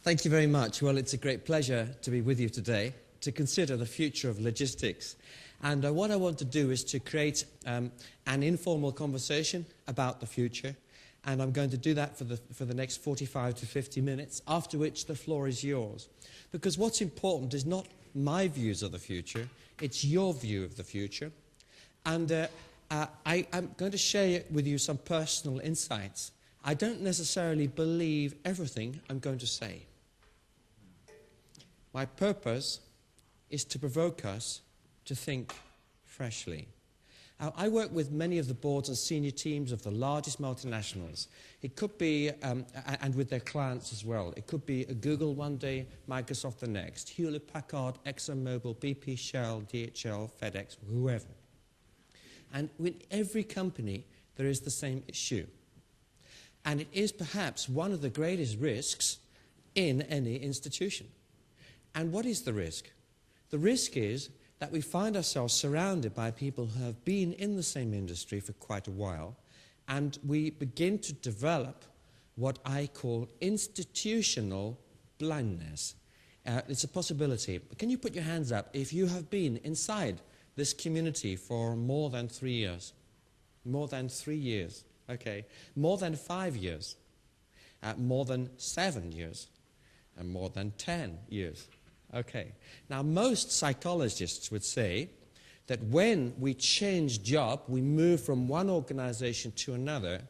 Thank you very much. Well, it's a great pleasure to be with you today to consider the future of logistics. And what I want to do is to create an informal conversation about the future. And I'm going to do that for the next 45 to 50 minutes, after which the floor is yours. Because what's important is not my views of the future, it's your view of the future. And I'm going to share with you some personal insights. I don't necessarily believe everything I'm going to say. My purpose is to provoke us to think freshly. I work with many of the boards and senior teams of the largest multinationals. It could be, and with their clients as well. It could be Google one day, Microsoft the next, Hewlett-Packard, ExxonMobil, BP, Shell, DHL, Fedex, whoever. And with every company, there is the same issue. And it is perhaps one of the greatest risks in any institution. And what is the risk? The risk is that we find ourselves surrounded by people who have been in the same industry for quite a while, and we begin to develop what I call institutional blindness. It's a possibility. Can you put your hands up if you have been inside this community for more than 3 years? More than 3 years. Okay. More than 5 years. More than 7 years. And more than 10 years. Okay. Now, most psychologists would say that when we change job, we move from one organization to another,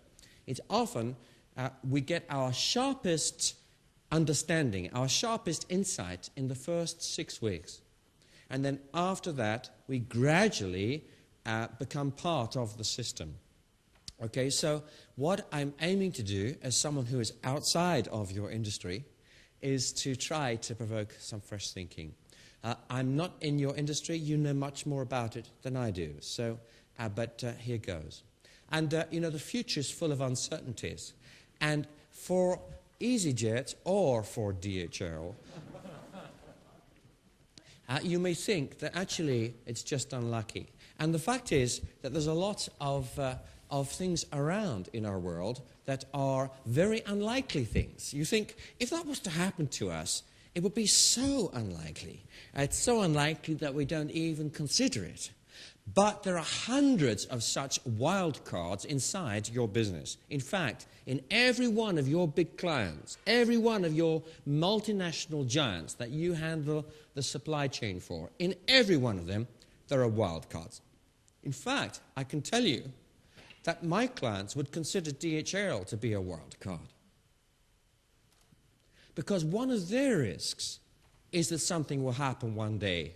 it's often we get our sharpest understanding, our sharpest insight in the first 6 weeks. And then after that, we gradually become part of the system. Okay, so what I'm aiming to do as someone who is outside of your industry is to try to provoke some fresh thinking. I'm not in your industry. You know much more about it than I do. So, but here goes. And, you know, the future is full of uncertainties. And for EasyJet or for DHL, you may think that actually it's just unlucky. And the fact is that there's a lot of things around in our world that are very unlikely things. You think, if that was to happen to us, it would be so unlikely. It's so unlikely that we don't even consider it. But there are hundreds of such wild cards inside your business. In fact, in every one of your big clients, every one of your multinational giants that you handle the supply chain for, in every one of them, there are wild cards. In fact, I can tell you that my clients would consider DHL to be a wild card. Because one of their risks is that something will happen one day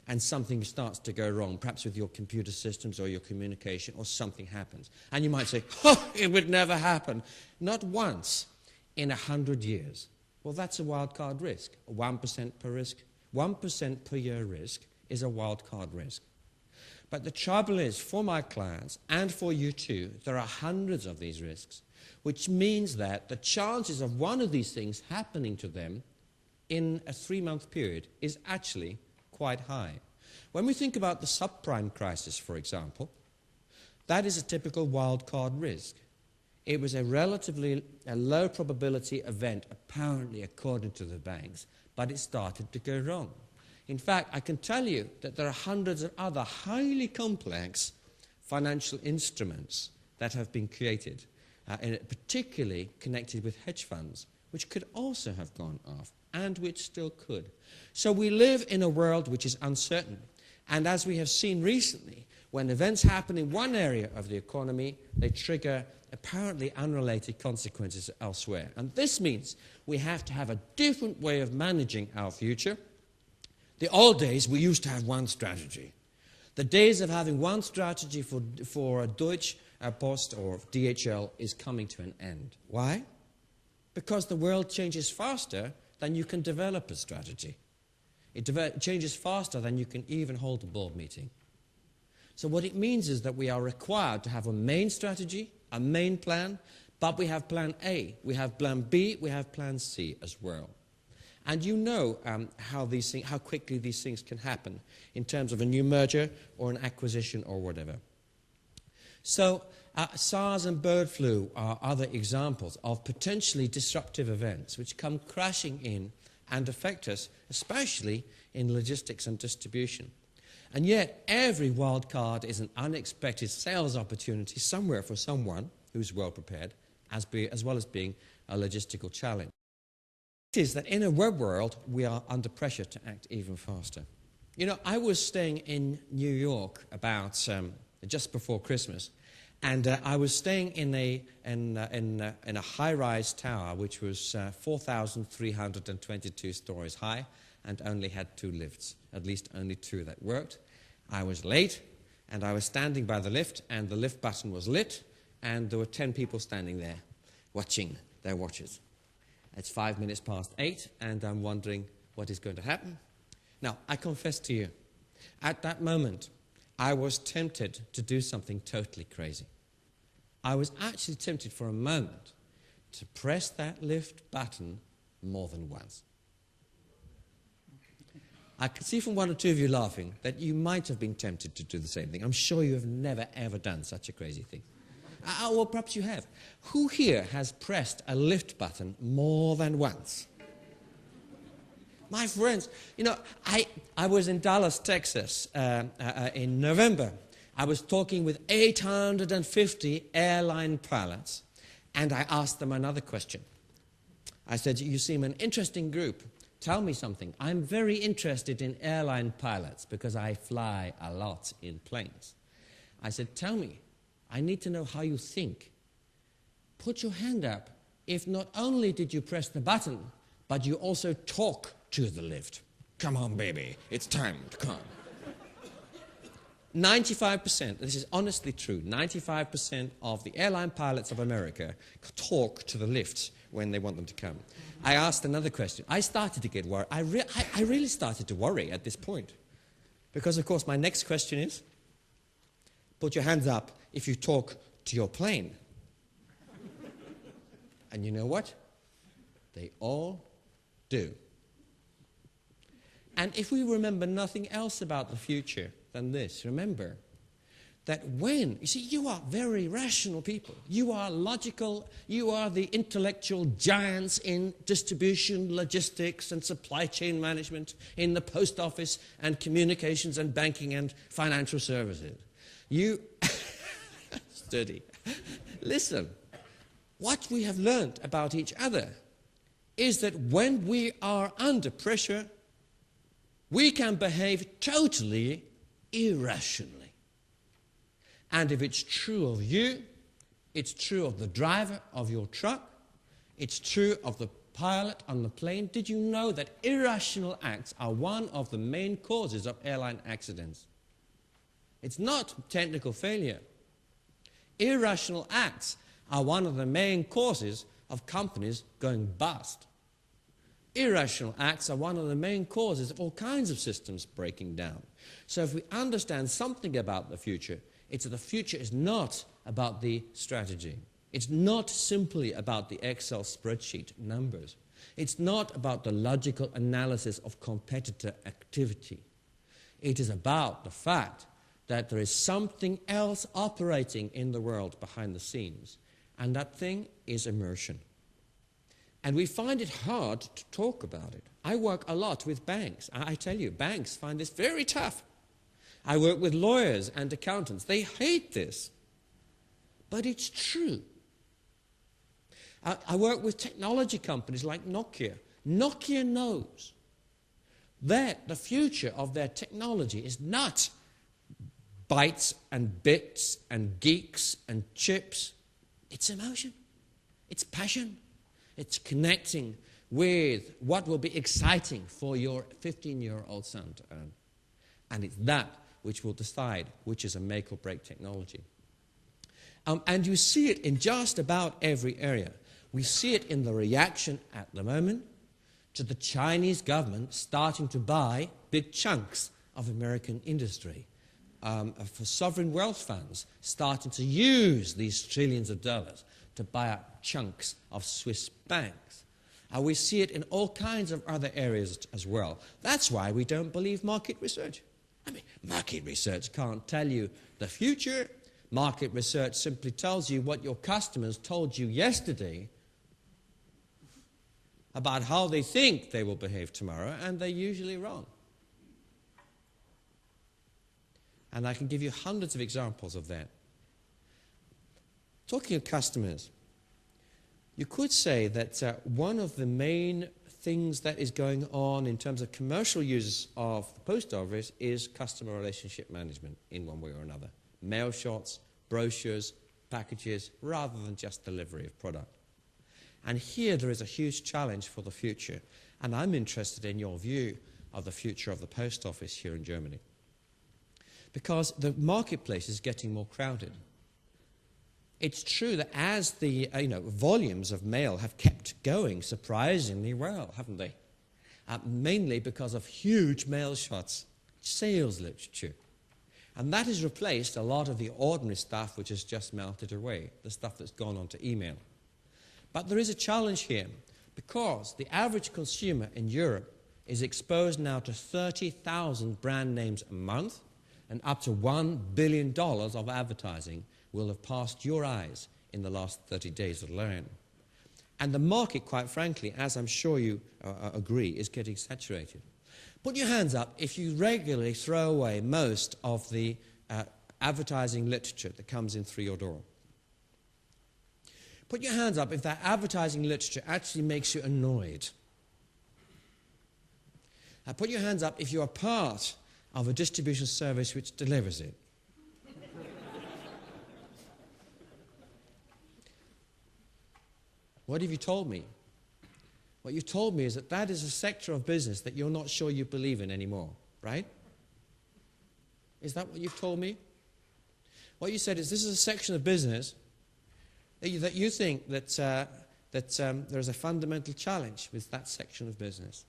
and something starts to go wrong, perhaps with your computer systems or your communication, or something happens. And you might say, oh, it would never happen. Not once in 100 years. Well, that's a wild card risk. 1% per risk, 1% per year risk is a wild card risk. But the trouble is, for my clients, and for you too, there are hundreds of these risks, which means that the chances of one of these things happening to them in a 3-month period is actually quite high. When we think about the subprime crisis, for example, that is a typical wild card risk. It was a relatively low probability event, apparently according to the banks, but it started to go wrong. In fact, I can tell you that there are hundreds of other highly complex financial instruments that have been created, particularly connected with hedge funds, which could also have gone off, and which still could. So we live in a world which is uncertain. And as we have seen recently, when events happen in one area of the economy, they trigger apparently unrelated consequences elsewhere. And this means we have to have a different way of managing our future. The old days, we used to have one strategy. The days of having one strategy for Deutsche Post or DHL is coming to an end. Why? Because the world changes faster than you can develop a strategy. It changes faster than you can even hold a board meeting. So what it means is that we are required to have a main strategy, a main plan, but we have plan A, we have plan B, we have plan C as well. And you know how quickly these things can happen in terms of a new merger or an acquisition or whatever. So SARS and bird flu are other examples of potentially disruptive events which come crashing in and affect us, especially in logistics and distribution. And yet, every wild card is an unexpected sales opportunity somewhere for someone who's well prepared, as well as being a logistical challenge. It is that in a web world, we are under pressure to act even faster. You know, I was staying in New York about just before Christmas, and I was staying in a high-rise tower which was 4,322 stories high and only had 2 lifts, at least only 2 that worked. I was late, and I was standing by the lift, and the lift button was lit, and there were 10 people standing there watching their watches. It's 5 minutes past 8, and I'm wondering what is going to happen. Now, I confess to you, at that moment, I was tempted to do something totally crazy. I was actually tempted for a moment to press that lift button more than once. I can see from 1 or 2 of you laughing that you might have been tempted to do the same thing. I'm sure you have never, ever done such a crazy thing. Well, perhaps you have. Who here has pressed a lift button more than once? My friends, you know, I was in Dallas, Texas in November. I was talking with 850 airline pilots, and I asked them another question. I said, you seem an interesting group. Tell me something. I'm very interested in airline pilots because I fly a lot in planes. I said, tell me, I need to know how you think. Put your hand up if not only did you press the button, but you also talk to the lift. Come on, baby, it's time to come. 95%, this is honestly true, 95% of the airline pilots of America talk to the lifts when they want them to come. I asked another question. I started to get worried. I really started to worry at this point. Because, of course, my next question is, put your hands up if you talk to your plane. And you know what? They all do. And if we remember nothing else about the future than this, remember that when, you see, you are very rational people. You are logical. You are the intellectual giants in distribution, logistics, and supply chain management, in the post office, and communications, and banking, and financial services. You, study. Listen, what we have learned about each other is that when we are under pressure, we can behave totally irrationally. And if it's true of you, it's true of the driver of your truck, it's true of the pilot on the plane. Did you know that irrational acts are one of the main causes of airline accidents? It's not technical failure. Irrational acts are one of the main causes of companies going bust. Irrational acts are one of the main causes of all kinds of systems breaking down. So if we understand something about the future, it's that the future is not about the strategy. It's not simply about the Excel spreadsheet numbers. It's not about the logical analysis of competitor activity. It is about the fact that there is something else operating in the world behind the scenes, and that thing is immersion. And we find it hard to talk about it. I work a lot with banks. I tell you, banks find this very tough. I work with lawyers and accountants. They hate this. But it's true. I work with technology companies like Nokia. Nokia knows that the future of their technology is not bytes and bits and geeks and chips. It's emotion. It's passion. It's connecting with what will be exciting for your 15-year-old son to earn. And it's that which will decide which is a make or break technology. And you see it in just about every area. We see it in the reaction at the moment to the Chinese government starting to buy big chunks of American industry, for sovereign wealth funds starting to use these trillions of dollars to buy up chunks of Swiss banks. We see it in all kinds of other areas as well. That's why we don't believe market research. I mean, market research can't tell you the future. Market research simply tells you what your customers told you yesterday about how they think they will behave tomorrow, and they're usually wrong. And I can give you hundreds of examples of that. Talking of customers, you could say that one of the main things that is going on in terms of commercial use of the post office is customer relationship management in one way or another. Mail shots, brochures, packages, rather than just delivery of product. And here there is a huge challenge for the future, and I'm interested in your view of the future of the post office here in Germany. Because the marketplace is getting more crowded. It's true that as the volumes of mail have kept going surprisingly well, haven't they? Mainly because of huge mail shots, sales literature. And that has replaced a lot of the ordinary stuff which has just melted away, the stuff that's gone on to email. But there is a challenge here, because the average consumer in Europe is exposed now to 30,000 brand names a month, and up to $1 billion of advertising will have passed your eyes in the last 30 days alone. And the market, quite frankly, as I'm sure you agree, is getting saturated. Put your hands up if you regularly throw away most of the advertising literature that comes in through your door. Put your hands up if that advertising literature actually makes you annoyed. Put your hands up if you are part of a distribution service which delivers it. What have you told me? What you've told me is that that is a sector of business that you're not sure you believe in anymore, right? Is that what you've told me? What you said is this is a section of business that you think that there is a fundamental challenge with that section of business.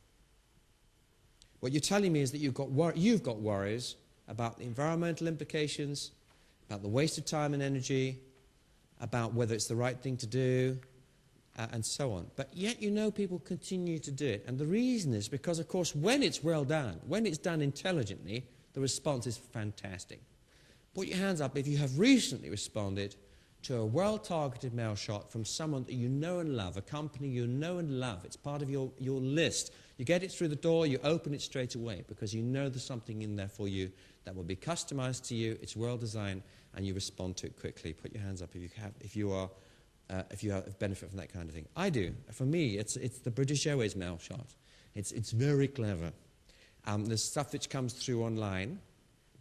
What you're telling me is that you've got worries about the environmental implications, about the waste of time and energy, about whether it's the right thing to do, and so on. But yet people continue to do it. And the reason is because, of course, when it's well done, when it's done intelligently, the response is fantastic. Put your hands up if you have recently responded to a well-targeted mail shot from someone that you know and love, a company you know and love. It's part of your list. You get it through the door, you open it straight away because you know there's something in there for you that will be customized to you, it's well-designed, and you respond to it quickly. Put your hands up if you have benefit from that kind of thing. I do. For me, it's the British Airways mail shot. It's very clever. There's stuff which comes through online,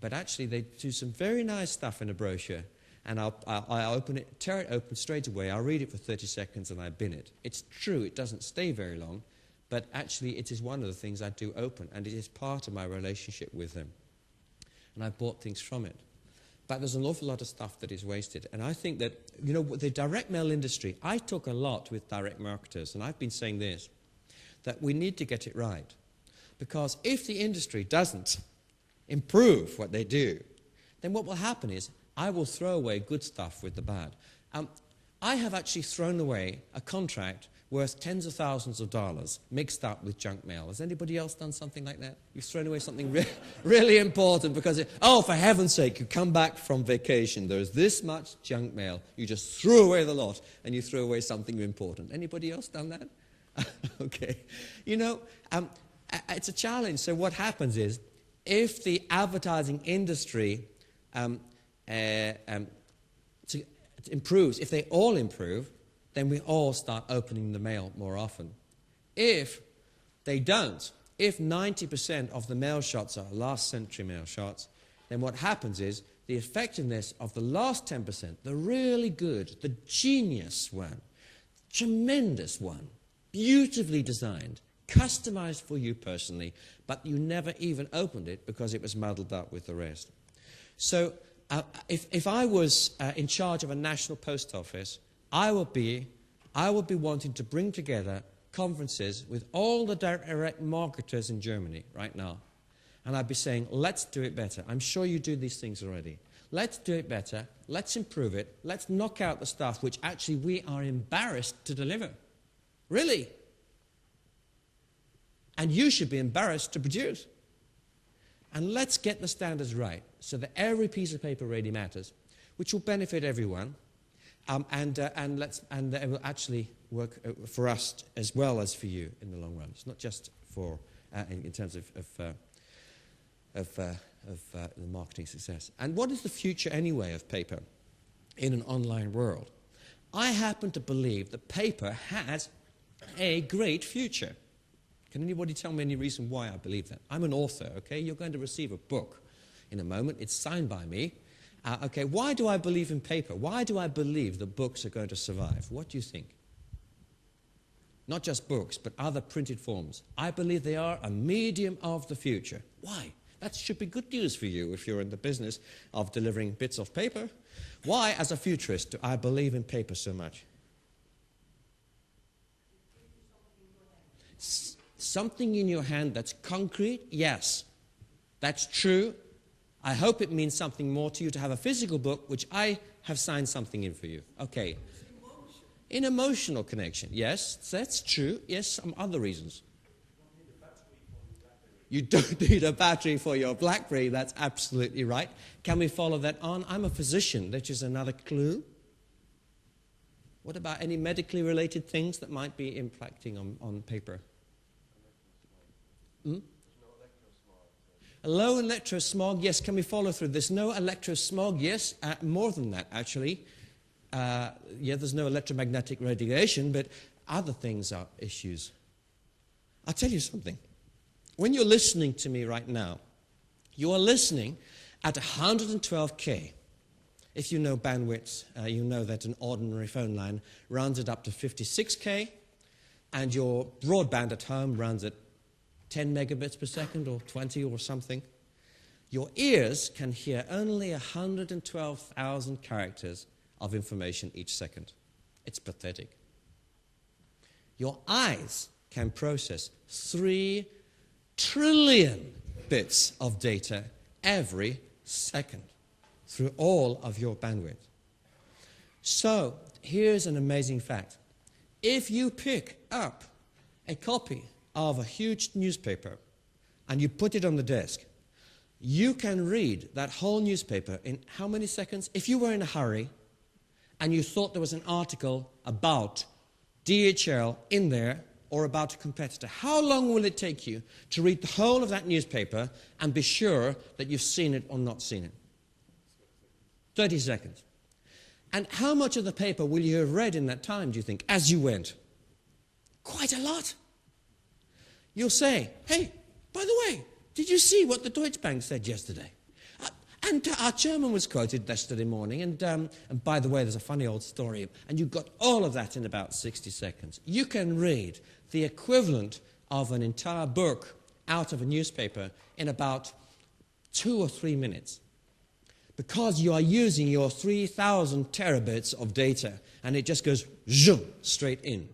but actually they do some very nice stuff in a brochure. And I'll open it, tear it open straight away. I'll read it for 30 seconds and I bin it. It's true, it doesn't stay very long, but actually it is one of the things I do open, and it is part of my relationship with them. And I've bought things from it. But there's an awful lot of stuff that is wasted. And I think that, the direct mail industry, I talk a lot with direct marketers, and I've been saying this, that we need to get it right. Because if the industry doesn't improve what they do, then what will happen is I will throw away good stuff with the bad. I have actually thrown away a contract worth tens of thousands of dollars mixed up with junk mail. Has anybody else done something like that? You've thrown away something really important because, for heaven's sake, you come back from vacation, there's this much junk mail, you just threw away the lot and you threw away something important. Anybody else done that? Okay. It's a challenge. So what happens is, if the advertising industry improves, if they all improve, then we all start opening the mail more often. If they don't, if 90% of the mail shots are last century mail shots, then what happens is the effectiveness of the last 10%, the really good, the genius one, tremendous one, beautifully designed, customized for you personally, but you never even opened it because it was muddled up with the rest. So if I was in charge of a national post office, I would be wanting to bring together conferences with all the direct marketers in Germany right now. And I'd be saying, let's do it better. I'm sure you do these things already. Let's do it better. Let's improve it. Let's knock out the stuff which actually we are embarrassed to deliver. Really. And you should be embarrassed to produce. And let's get the standards right so that every piece of paper really matters. which will benefit everyone, and it will actually work for us as well as for you in the long run. It's not just for in terms of the marketing success. And what is the future anyway of paper in an online world? I happen to believe that paper has a great future. Can anybody tell me any reason why I believe that? I'm an author, okay? You're going to receive a book in a moment. It's signed by me. Okay, why do I believe in paper? Why do I believe that books are going to survive? What do you think? Not just books, but other printed forms. I believe they are a medium of the future. Why? That should be good news for you if you're in the business of delivering bits of paper. Why, as a futurist, do I believe in paper so much? Something in your hand that's concrete? Yes, that's true. I hope it means something more to you to have a physical book, which I have signed something in for you. Okay. In emotional connection, yes, that's true. Yes, some other reasons. You don't need a battery for your BlackBerry, that's absolutely right. Can we follow that on? I'm a physician, which is another clue. What about any medically related things that might be impacting on paper? Low electrosmog, yes, can we follow through? There's no electrosmog, yes, more than that actually. Yeah, there's no electromagnetic radiation, but other things are issues. I'll tell you something. When you're listening to me right now, you are listening at 112K. If you know bandwidth, you know that an ordinary phone line runs it up to 56K, and your broadband at home runs at 10 megabits per second or 20 or something. Your ears can hear only 112,000 characters of information each second. It's pathetic. Your eyes can process 3 trillion bits of data every second through all of your bandwidth. So here's an amazing fact. If you pick up a copy of a huge newspaper and you put it on the desk, you can read that whole newspaper in how many seconds? If you were in a hurry and you thought there was an article about DHL in there or about a competitor, how long will it take you to read the whole of that newspaper and be sure that you've seen it or not seen it? 30 seconds. And how much of the paper will you have read in that time, do you think, as you went? Quite a lot. You'll say, hey, by the way, did you see what the Deutsche Bank said yesterday? And our chairman was quoted yesterday morning, and by the way, there's a funny old story, and you got all of that in about 60 seconds. You can read the equivalent of an entire book out of a newspaper in about 2 or 3 minutes, because you are using your 3,000 terabits of data, and it just goes zoom, straight in.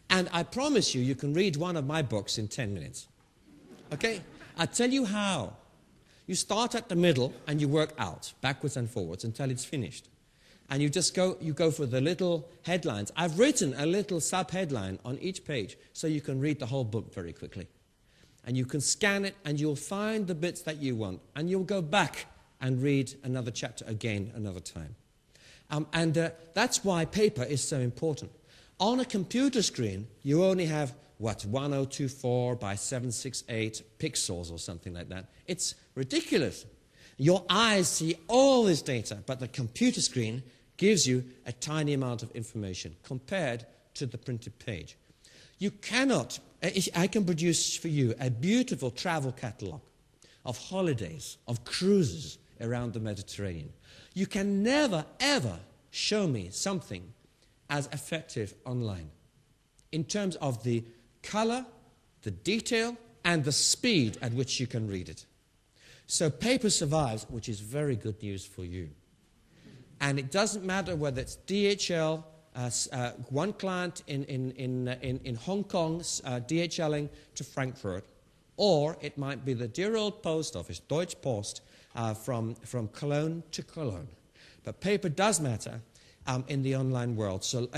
And I promise you, you can read one of my books in 10 minutes. Okay? I'll tell you how. You start at the middle and you work out, backwards and forwards, until it's finished. And you go for the little headlines. I've written a little sub-headline on each page so you can read the whole book very quickly. And you can scan it and you'll find the bits that you want. And you'll go back and read another chapter again another time. That's why paper is so important. On a computer screen, you only have, 1024 by 768 pixels or something like that. It's ridiculous. Your eyes see all this data, but the computer screen gives you a tiny amount of information compared to the printed page. You cannot, I can produce for you a beautiful travel catalogue of holidays, of cruises around the Mediterranean. You can never, ever show me something as effective online in terms of the color, the detail, and the speed at which you can read it. So paper survives, which is very good news for you. And it doesn't matter whether it's DHL, one client in Hong Kong, DHLing to Frankfurt, or it might be the dear old post office, Deutsche Post, from Cologne to Cologne. But paper does matter in the online world, so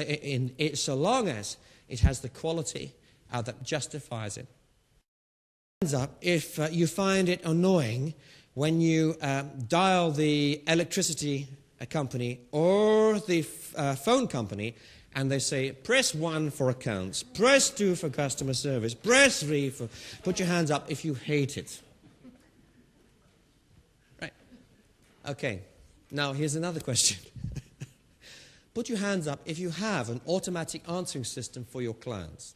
long as it has the quality that justifies it. If you find it annoying when you dial the electricity company or the phone company, and they say, press 1 for accounts, press 2 for customer service, press 3 for... Put your hands up if you hate it. Right. Okay. Now, here's another question. Put your hands up if you have an automatic answering system for your clients.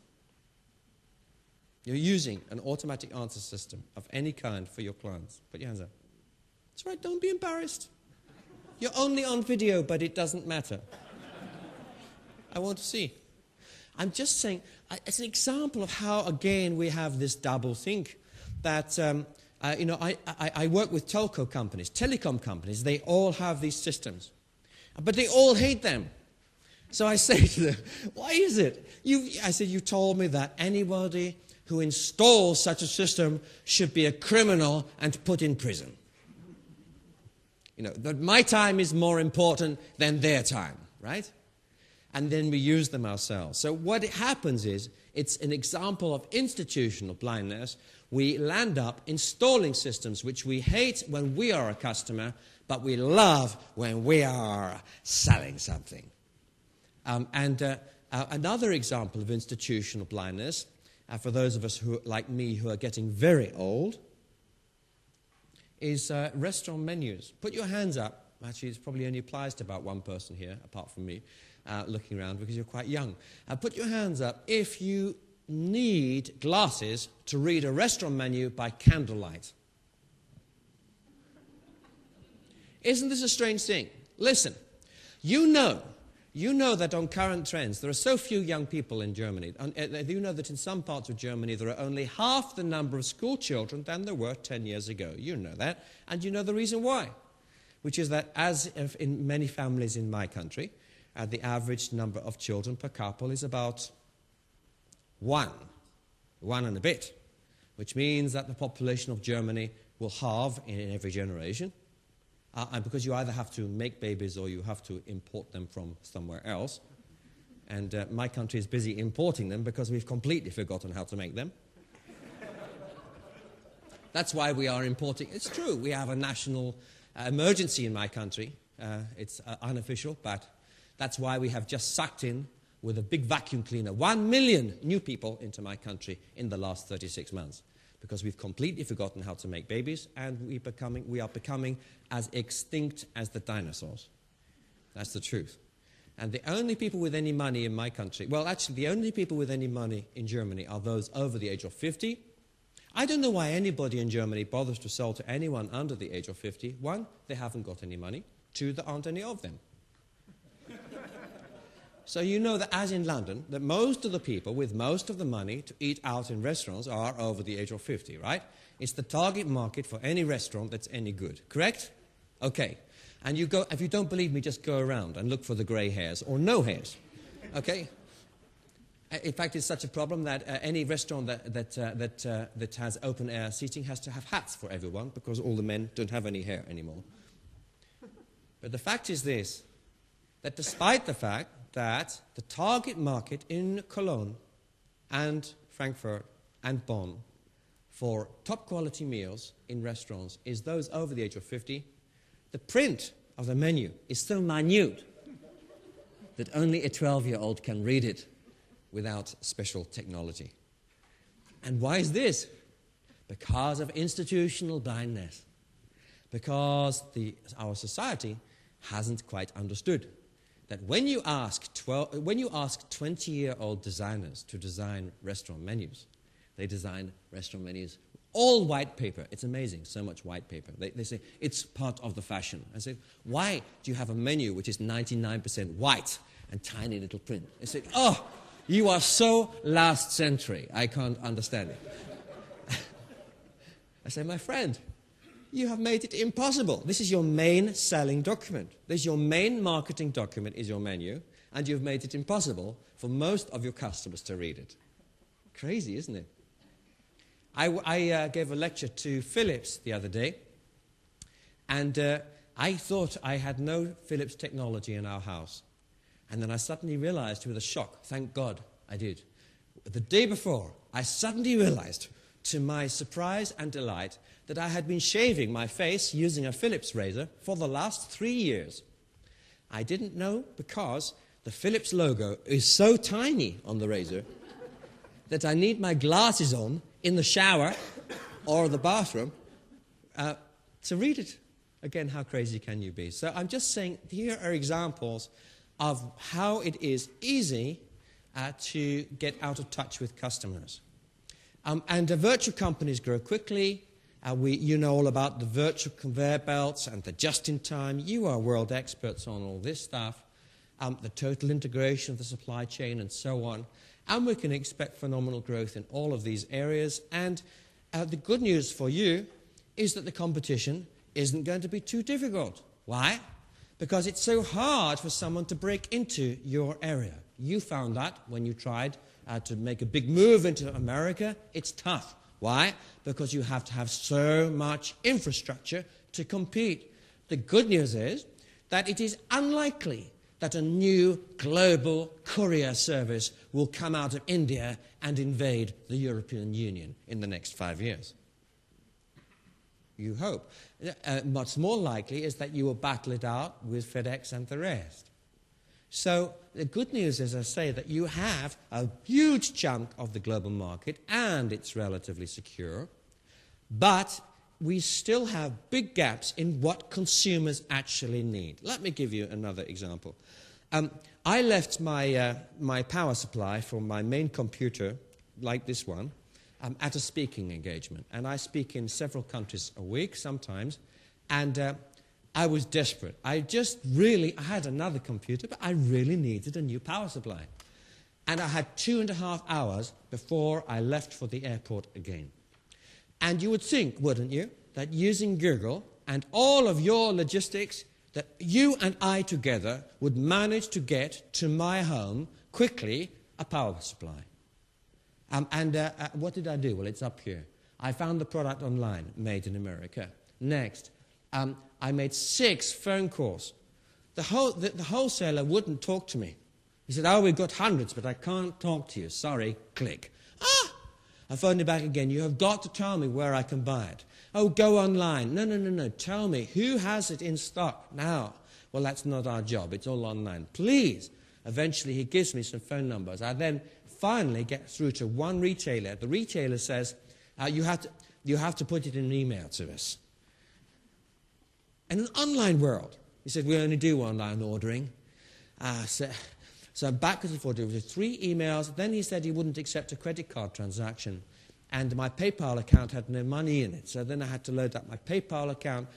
You're using an automatic answer system of any kind for your clients. Put your hands up. That's right, don't be embarrassed. You're only on video, but it doesn't matter. I want to see. I'm just saying, it's an example of how, again, we have this double think that, I work with telco companies, telecom companies. They all have these systems, but they all hate them. So I say to them, why is it? I said, you told me that anybody who installs such a system should be a criminal and put in prison. That my time is more important than their time, right? And then we use them ourselves. So what happens is, it's an example of institutional blindness. We land up installing systems which we hate when we are a customer, but we love when we are selling something. Another example of institutional blindness, for those of us who, like me, who are getting very old, is restaurant menus. Put your hands up. Actually, it probably only applies to about one person here, apart from me, looking around, because you're quite young. Put your hands up if you need glasses to read a restaurant menu by candlelight. Isn't this a strange thing? Listen, you know that on current trends, there are so few young people in Germany. You know that in some parts of Germany, there are only half the number of school children than there were 10 years ago. You know that, and you know the reason why, which is that, as in many families in my country, the average number of children per couple is about one and a bit, which means that the population of Germany will halve in every generation. And because you either have to make babies or you have to import them from somewhere else. And my country is busy importing them because we've completely forgotten how to make them. That's why we are importing. It's true, we have a national emergency in my country. It's unofficial, but that's why we have just sucked in, with a big vacuum cleaner, 1 million new people into my country in the last 36 months. Because we've completely forgotten how to make babies, and we are becoming as extinct as the dinosaurs. That's the truth. And the only people with any money in my country, well, actually, the only people with any money in Germany are those over the age of 50. I don't know why anybody in Germany bothers to sell to anyone under the age of 50. 1, they haven't got any money. 2, there aren't any of them. So you know that, as in London, that most of the people with most of the money to eat out in restaurants are over the age of 50, right? It's the target market for any restaurant that's any good, correct? Okay. And if you don't believe me, just go around and look for the grey hairs or no hairs, okay? In fact, it's such a problem that any restaurant that has open-air seating has to have hats for everyone, because all the men don't have any hair anymore. But the fact is this, that despite the fact that the target market in Cologne and Frankfurt and Bonn for top quality meals in restaurants is those over the age of 50, the print of the menu is so minute that only a 12-year-old can read it without special technology. And why is this? Because of institutional blindness. Because our society hasn't quite understood that when you ask 20-year-old designers to design restaurant menus, they design restaurant menus all white paper. It's amazing, so much white paper. They say, it's part of the fashion. I say, why do you have a menu which is 99% white and tiny little print? They say, oh, you are so last century. I can't understand it. I say, my friend, you have made it impossible. This is your main selling document. This is your main marketing document, is your menu, and you've made it impossible for most of your customers to read it. Crazy, isn't it? I gave a lecture to Philips the other day, and I thought I had no Philips technology in our house. And then I suddenly realized, with a shock, thank God I did. The day before, I suddenly realized, to my surprise and delight, that I had been shaving my face using a Philips razor for the last 3 years. I didn't know because the Philips logo is so tiny on the razor that I need my glasses on in the shower or the bathroom to read it. Again, how crazy can you be? So I'm just saying here are examples of how it is easy to get out of touch with customers. And virtual companies grow quickly. You know all about the virtual conveyor belts and the just-in-time. You are world experts on all this stuff. The total integration of the supply chain and so on. And we can expect phenomenal growth in all of these areas. And the good news for you is that the competition isn't going to be too difficult. Why? Because it's so hard for someone to break into your area. You found that when you tried to make a big move into America. It's tough. Why? Because you have to have so much infrastructure to compete. The good news is that it is unlikely that a new global courier service will come out of India and invade the European Union in the next 5 years. You hope. What's more likely is that you will battle it out with Fedex and the rest. So the good news is, I say, that you have a huge chunk of the global market and it's relatively secure, but we still have big gaps in what consumers actually need. Let me give you another example. I left my power supply for my main computer, like this one, at a speaking engagement. And I speak in several countries a week sometimes, and I was desperate. I had another computer, but I really needed a new power supply. And I had 2.5 hours before I left for the airport again. And you would think, wouldn't you, that using Google and all of your logistics, that you and I together would manage to get to my home quickly a power supply. What did I do? Well, it's up here. I found the product online, made in America. Next, I made 6 phone calls. The wholesaler wouldn't talk to me. He said, oh, we've got hundreds, but I can't talk to you. Sorry, click. I phoned him back again. You have got to tell me where I can buy it. Oh, go online. No. Tell me, who has it in stock now? Well, that's not our job. It's all online. Please. Eventually, he gives me some phone numbers. I then finally get through to one retailer. The retailer says, you have to put it in an email to us. In an online world, he said, we only do online ordering. So backwards and forwards, there was 3 emails. Then he said he wouldn't accept a credit card transaction. And my PayPal account had no money in it. So then I had to load up my PayPal account.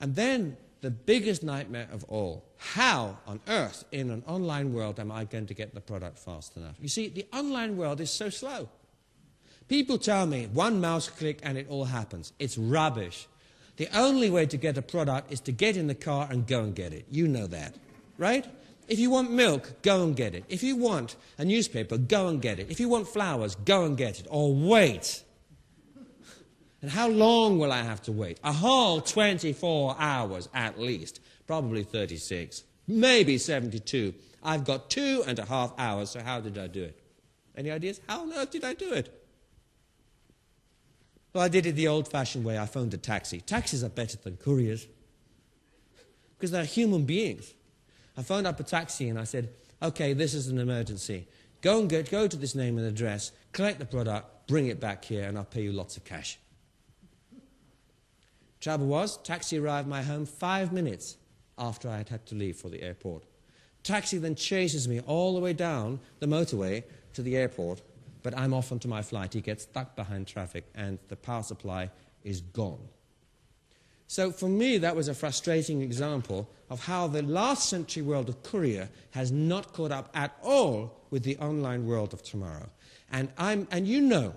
And then the biggest nightmare of all, how on earth in an online world am I going to get the product fast enough? You see, the online world is so slow. People tell me 1 mouse click and it all happens. It's rubbish. The only way to get a product is to get in the car and go and get it. You know that, right? If you want milk, go and get it. If you want a newspaper, go and get it. If you want flowers, go and get it. Or wait. And how long will I have to wait? A whole 24 hours at least. Probably 36. Maybe 72. I've got 2.5 hours, so how did I do it? Any ideas? How on earth did I do it? Well, I did it the old-fashioned way. I phoned a taxi. Taxis are better than couriers because they're human beings. I phoned up a taxi and I said, okay, this is an emergency. Go to this name and address, collect the product, bring it back here, and I'll pay you lots of cash. Trouble was, taxi arrived at my home 5 minutes after I had to leave for the airport. Taxi then chases me all the way down the motorway to the airport, but I'm off onto my flight. He gets stuck behind traffic, and the power supply is gone. So for me, that was a frustrating example of how the last century world of courier has not caught up at all with the online world of tomorrow. And you know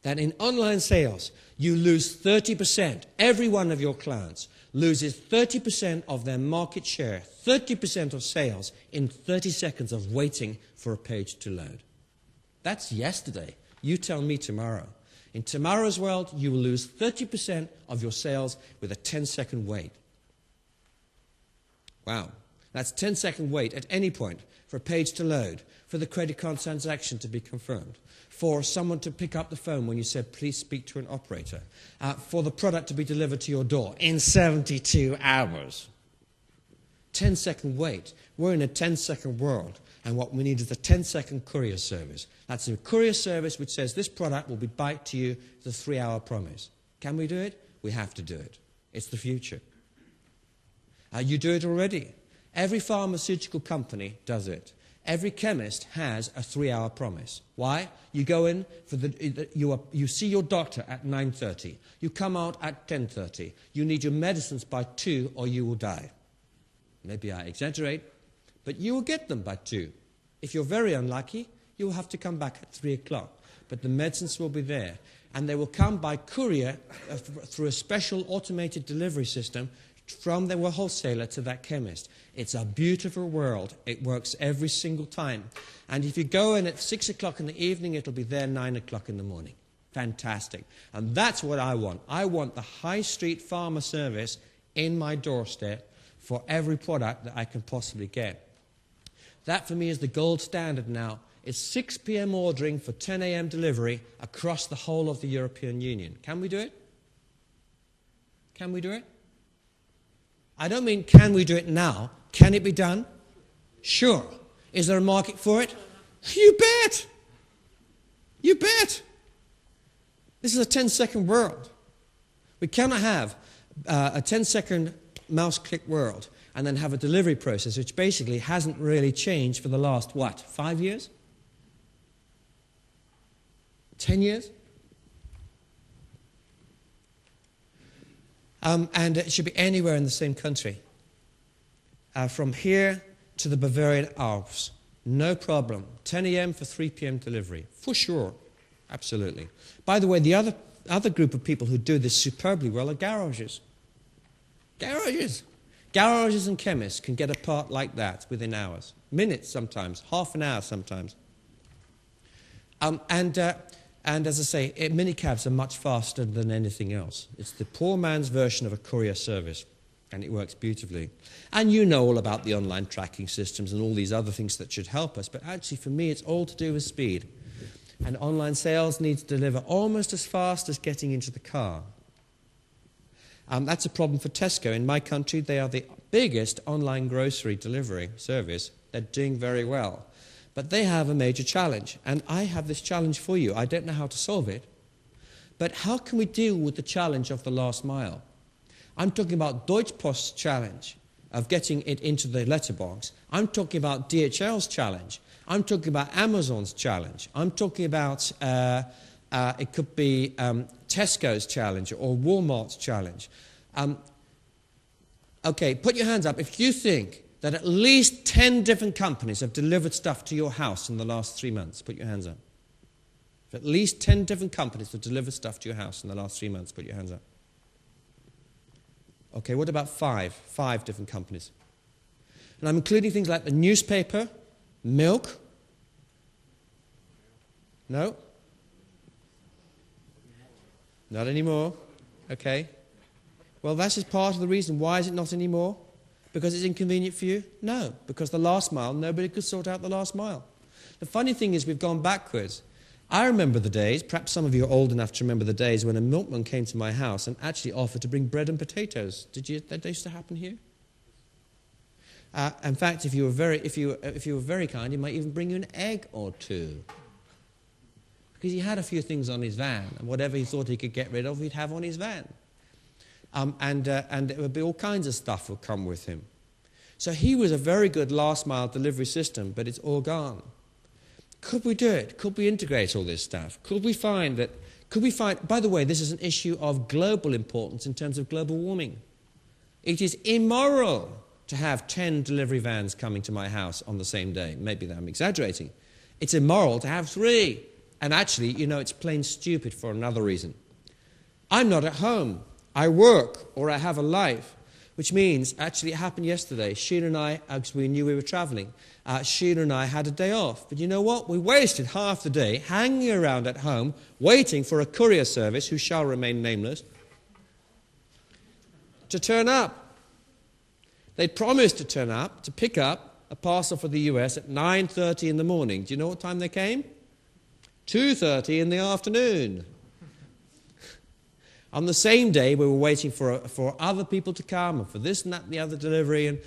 that in online sales, you lose 30%. Every one of your clients loses 30% of their market share, 30% of sales in 30 seconds of waiting for a page to load. That's yesterday. You tell me tomorrow. In tomorrow's world, you will lose 30% of your sales with a 10-second wait. Wow. That's 10-second wait at any point for a page to load, for the credit card transaction to be confirmed, for someone to pick up the phone when you said, please speak to an operator, for the product to be delivered to your door in 72 hours. 10-second wait. We're in a 10-second world, and what we need is a 10-second courier service. That's a courier service which says this product will be back to you with a 3-hour promise. Can we do it? We have to do it. It's the future. You do it already. Every pharmaceutical company does it. Every chemist has a 3-hour promise. Why? You go in, you see your doctor at 9:30. You come out at 10:30. You need your medicines by 2 or you will die. Maybe I exaggerate, but you will get them by 2. If you're very unlucky, you will have to come back at 3 o'clock. But the medicines will be there. And they will come by courier through a special automated delivery system from the wholesaler to that chemist. It's a beautiful world. It works every single time. And if you go in at 6 o'clock in the evening, it'll be there 9 o'clock in the morning. Fantastic. And that's what I want. I want the high street pharma service in my doorstep for every product that I can possibly get. That for me is the gold standard now. It's 6 p.m. ordering for 10 a.m. delivery across the whole of the European Union. Can we do it? Can we do it? I don't mean can we do it now. Can it be done? Sure. Is there a market for it? You bet. You bet. This is a 10-second world. We cannot have a 10-second mouse click world and then have a delivery process which basically hasn't really changed for the last, 5 years? 10 years? And it should be anywhere in the same country. From here to the Bavarian Alps, no problem. 10 a.m. for 3 p.m. delivery, for sure, absolutely. By the way, the other group of people who do this superbly well are garages. Garages. Garages and chemists can get a part like that within hours, minutes sometimes, half an hour sometimes. And as I say, minicabs are much faster than anything else. It's the poor man's version of a courier service, and it works beautifully. And you know all about the online tracking systems and all these other things that should help us, but actually for me it's all to do with speed. And online sales need to deliver almost as fast as getting into the car. That's a problem for Tesco. In my country, they are the biggest online grocery delivery service. They're doing very well. But they have a major challenge, and I have this challenge for you. I don't know how to solve it, but how can we deal with the challenge of the last mile? I'm talking about Deutsche Post's challenge of getting it into the letterbox. I'm talking about DHL's challenge. I'm talking about Amazon's challenge. I'm talking about, it could be Tesco's challenge or Walmart's challenge. Okay, put your hands up if you think that at least 10 different companies have delivered stuff to your house in the last 3 months. Put your hands up. If at least 10 different companies have delivered stuff to your house in the last 3 months. Put your hands up. Okay, what about 5? 5 different companies. And I'm including things like the newspaper, milk. No? Not anymore. Okay. Well, that's just part of the reason. Why is it not anymore? Because it's inconvenient for you? No, because the last mile, nobody could sort out the last mile. The funny thing is we've gone backwards. I remember the days, perhaps some of you are old enough to remember the days when a milkman came to my house and actually offered to bring bread and potatoes. That used to happen here? In fact, if you were very kind, he might even bring you an egg or two. Because he had a few things on his van, and whatever he thought he could get rid of, he'd have on his van. And it would be all kinds of stuff would come with him. So he was a very good last-mile delivery system, but it's all gone. Could we do it? Could we integrate all this stuff? Could we find, by the way, this is an issue of global importance in terms of global warming. It is immoral to have 10 delivery vans coming to my house on the same day. Maybe I'm exaggerating. It's immoral to have 3. And actually, you know, it's plain stupid for another reason. I'm not at home. I work, or I have a life, which means, actually it happened yesterday, Sheila and I, because we knew we were travelling, Sheila and I had a day off. But you know what? We wasted half the day hanging around at home, waiting for a courier service, who shall remain nameless, to turn up. They promised to turn up, to pick up a parcel for the US at 9:30 in the morning. Do you know what time they came? 2:30 in the afternoon. On the same day, we were waiting for other people to come and for this and that and the other delivery. And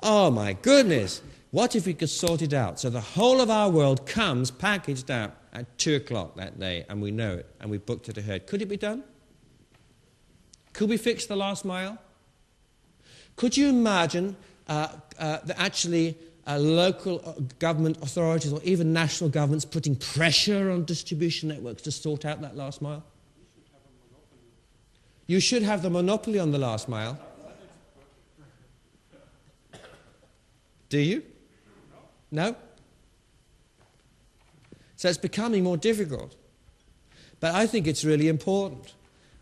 Oh my goodness. What if we could sort it out? So the whole of our world comes packaged out at 2 o'clock that day, and we know it, and we booked it ahead. Could it be done? Could we fix the last mile? Could you imagine that actually local government authorities or even national governments putting pressure on distribution networks to sort out that last mile? You should have the monopoly on the last mile. Do you? No? So it's becoming more difficult. But I think it's really important.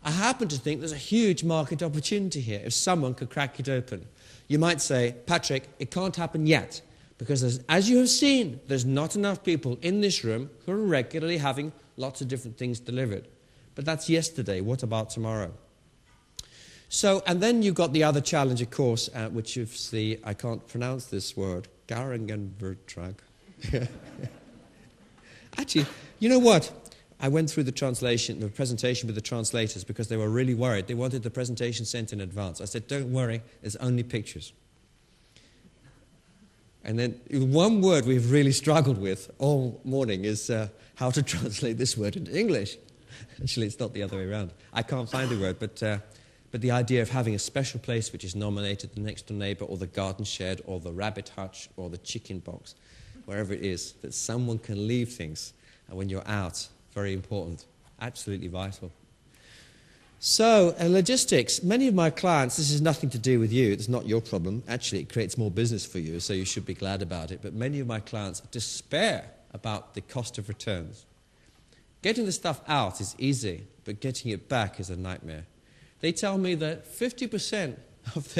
I happen to think there's a huge market opportunity here if someone could crack it open. You might say, Patrick, it can't happen yet, because as you have seen, there's not enough people in this room who are regularly having lots of different things delivered. But that's yesterday. What about tomorrow? So, and then you've got the other challenge, of course, which is the, I can't pronounce this word, Garangenvertrag. Actually, you know what? I went through the presentation with the translators because they were really worried. They wanted the presentation sent in advance. I said, don't worry, there's only pictures. And then one word we've really struggled with all morning is how to translate this word into English. Actually, it's not the other way around. I can't find the word, but the idea of having a special place which is nominated the next door neighbour or the garden shed or the rabbit hutch or the chicken box, wherever it is, that someone can leave things when you're out. Very important. Absolutely vital. So, logistics. Many of my clients, this is nothing to do with you. It's not your problem. Actually, it creates more business for you, so you should be glad about it. But many of my clients despair about the cost of returns. Getting the stuff out is easy, but getting it back is a nightmare. They tell me that 50% of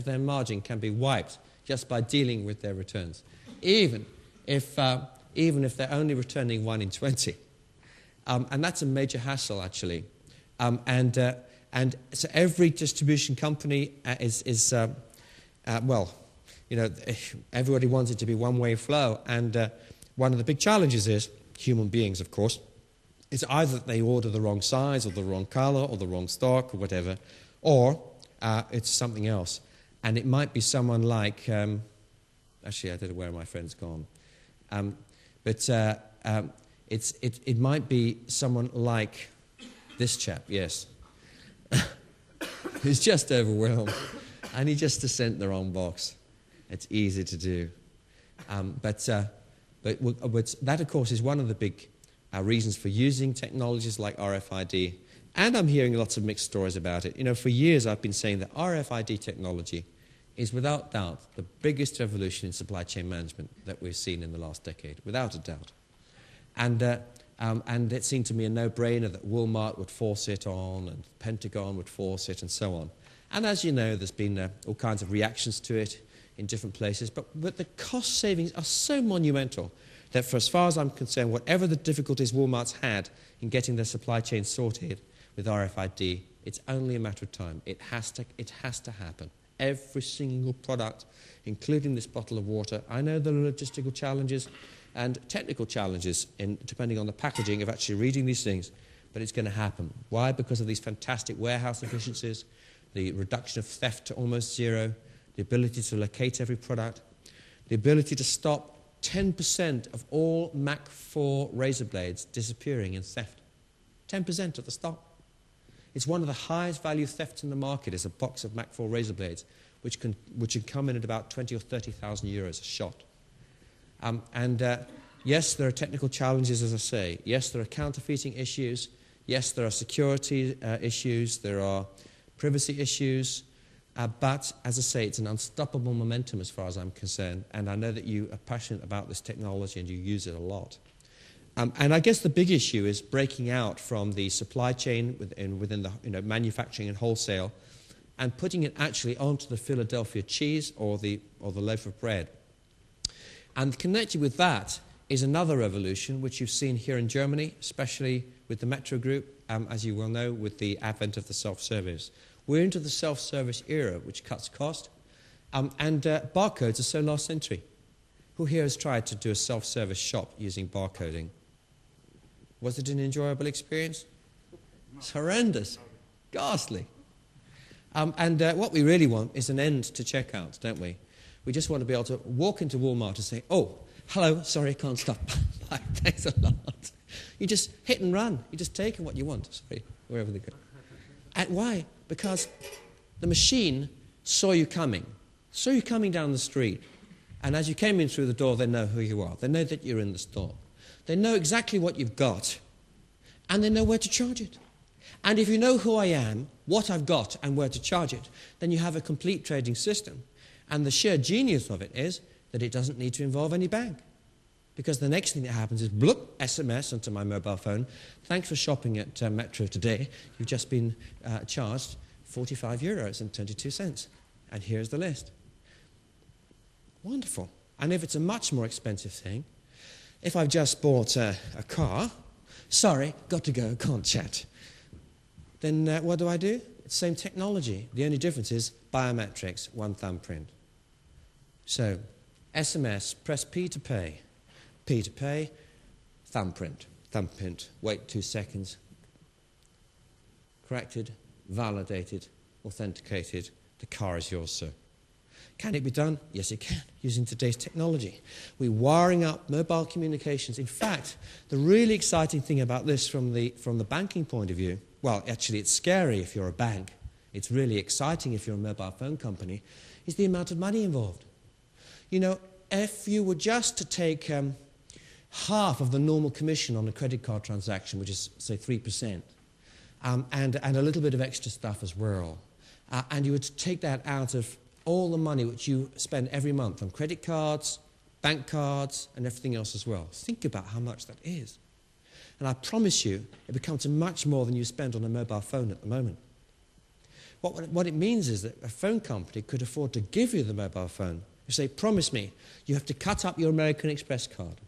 their margin can be wiped just by dealing with their returns, even if they're only returning 1 in 20. And that's a major hassle, actually. And so every distribution company everybody wants it to be one-way flow. And one of the big challenges is, human beings, of course, it's either that they order the wrong size or the wrong color or the wrong stock or whatever, or it's something else. And it might be someone like, actually, I don't know where my friend's gone. It might be someone like this chap, yes, who's just overwhelmed, and he just sent the wrong box. It's easy to do. But that, of course, is one of the big reasons for using technologies like RFID, and I'm hearing lots of mixed stories about it. You know, for years I've been saying that RFID technology is without doubt the biggest revolution in supply chain management that we've seen in the last decade, without a doubt. And it seemed to me a no-brainer that Walmart would force it on, and Pentagon would force it, and so on. And as you know, there's been all kinds of reactions to it in different places, but the cost savings are so monumental that, for as far as I'm concerned, whatever the difficulties Walmart's had in getting their supply chain sorted with RFID, it's only a matter of time. It has to happen. Every single product, including this bottle of water. I know there are logistical challenges and technical challenges depending on the packaging of actually reading these things, but it's going to happen. Why? Because of these fantastic warehouse efficiencies, the reduction of theft to almost zero, the ability to locate every product, the ability to stop 10% of all Mach 4 razor blades disappearing in theft. 10% of the stock. It's one of the highest value thefts in the market is a box of Mach 4 razor blades, which can come in at about 20 or 30,000 euros a shot. Yes, there are technical challenges, as I say. Yes, there are counterfeiting issues. Yes, there are security issues. There are privacy issues. But, as I say, it's an unstoppable momentum as far as I'm concerned. And I know that you are passionate about this technology and you use it a lot. And I guess the big issue is breaking out from the supply chain within the manufacturing and wholesale and putting it actually onto the Philadelphia cheese or the loaf of bread. And connected with that is another revolution which you've seen here in Germany, especially with the Metro Group, as you well know, with the advent of the self-service. We're into the self-service era, which cuts cost, and barcodes are so last century. Who here has tried to do a self-service shop using barcoding? Was it an enjoyable experience? It's horrendous, ghastly. What we really want is an end to checkout, don't we? We just want to be able to walk into Walmart and say, oh, hello, sorry, can't stop. Thanks a lot. You just hit and run. You just take what you want, sorry, wherever they go. And why? Because the machine saw you coming down the street. And as you came in through the door, they know who you are. They know that you're in the store. They know exactly what you've got, and they know where to charge it. And if you know who I am, what I've got, and where to charge it, then you have a complete trading system. And the sheer genius of it is that it doesn't need to involve any bank. Because the next thing that happens is, bloop, SMS onto my mobile phone. Thanks for shopping at Metro today. You've just been charged €45.22. And here's the list. Wonderful. And if it's a much more expensive thing, if I've just bought a car, sorry, got to go, can't chat, then what do? It's the same technology. The only difference is biometrics, one thumbprint. So, SMS, press P to pay, thumbprint, wait 2 seconds, corrected, validated, authenticated, the car is yours, sir. Can it be done? Yes, it can, using today's technology. We're wiring up mobile communications. In fact, the really exciting thing about this from the banking point of view, well, actually it's scary if you're a bank, it's really exciting if you're a mobile phone company, is the amount of money involved. You know, if you were just to take half of the normal commission on a credit card transaction, which is, say, 3%, and a little bit of extra stuff as well, and you were to take that out of all the money which you spend every month on credit cards, bank cards, and everything else as well. Think about how much that is. And I promise you, it becomes much more than you spend on a mobile phone at the moment. What it means is that a phone company could afford to give you the mobile phone. You say, promise me, you have to cut up your American Express card,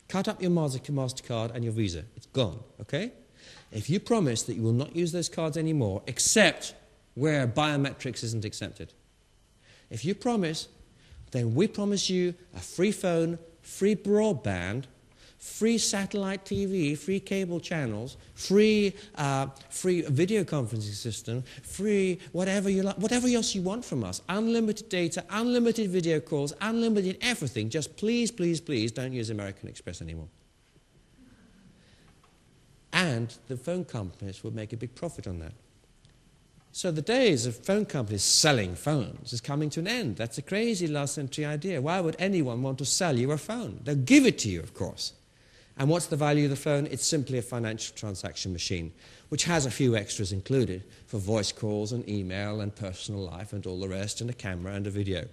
cut up your MasterCard and your Visa. It's gone, okay? If you promise that you will not use those cards anymore, except where biometrics isn't accepted. If you promise, then we promise you a free phone, free broadband, free satellite TV, free cable channels, free video conferencing system, free whatever you like, whatever else you want from us. Unlimited data, unlimited video calls, unlimited everything. Just please, please, please don't use American Express anymore. And the phone companies will make a big profit on that. So the days of phone companies selling phones is coming to an end. That's a crazy last century idea. Why would anyone want to sell you a phone? They'll give it to you, of course. And what's the value of the phone? It's simply a financial transaction machine, which has a few extras included for voice calls and email and personal life and all the rest, and a camera and a video.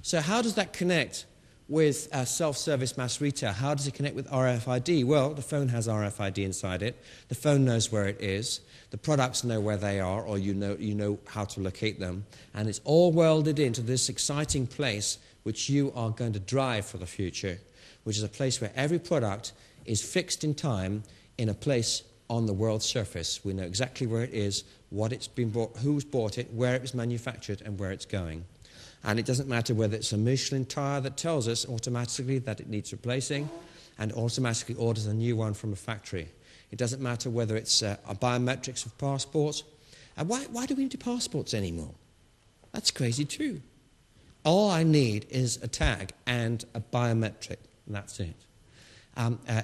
So how does that connect with self-service mass retail? How does it connect with RFID? Well, the phone has RFID inside it. The phone knows where it is. The products know where they are, or you know how to locate them. And it's all welded into this exciting place which you are going to drive for the future, which is a place where every product is fixed in time in a place on the world's surface. We know exactly where it is, what it's been bought, who's bought it, where it was manufactured, and where it's going. And it doesn't matter whether it's a Michelin tire that tells us automatically that it needs replacing and automatically orders a new one from a factory. It doesn't matter whether it's a biometrics of passports. And why do we need passports anymore? That's crazy too. All I need is a tag and a biometric, and that's it.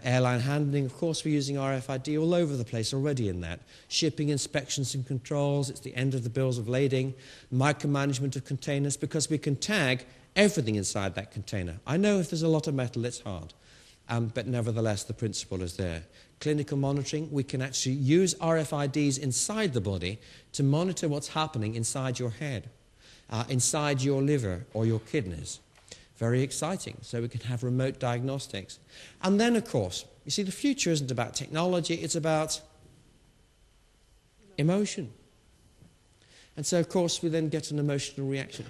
Airline handling, of course, we're using RFID all over the place already in that. Shipping inspections and controls, it's the end of the bills of lading. Micromanagement of containers, because we can tag everything inside that container. I know if there's a lot of metal, it's hard. But nevertheless, the principle is there. Clinical monitoring, we can actually use RFIDs inside the body to monitor what's happening inside your head, inside your liver or your kidneys. Very exciting. So we can have remote diagnostics. And then, of course, you see, the future isn't about technology, it's about emotion. And so, of course, we then get an emotional reaction.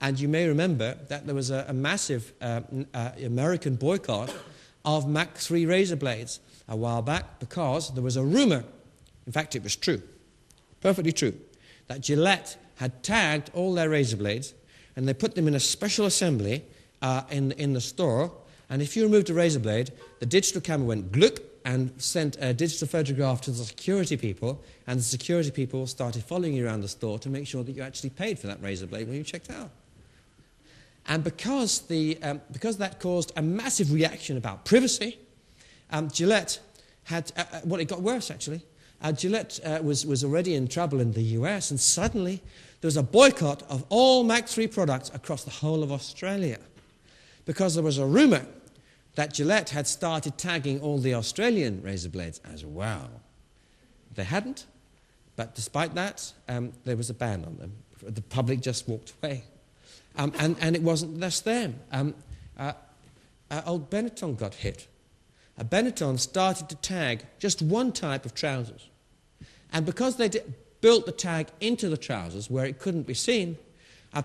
And you may remember that there was a massive American boycott of Mach 3 razor blades a while back because there was a rumor, in fact it was true, perfectly true, that Gillette had tagged all their razor blades and they put them in a special assembly in the store, and if you removed a razor blade, the digital camera went gluk and sent a digital photograph to the security people, and the security people started following you around the store to make sure that you actually paid for that razor blade when you checked out. And because that caused a massive reaction about privacy, Gillette had, well, it got worse actually. Gillette was already in trouble in the US, and suddenly there was a boycott of all Mach 3 products across the whole of Australia, because there was a rumour that Gillette had started tagging all the Australian razor blades as well. They hadn't, but despite that, there was a ban on them. The public just walked away. And it wasn't just them. Old Benetton got hit. Benetton started to tag just one type of trousers. And because they built the tag into the trousers where it couldn't be seen,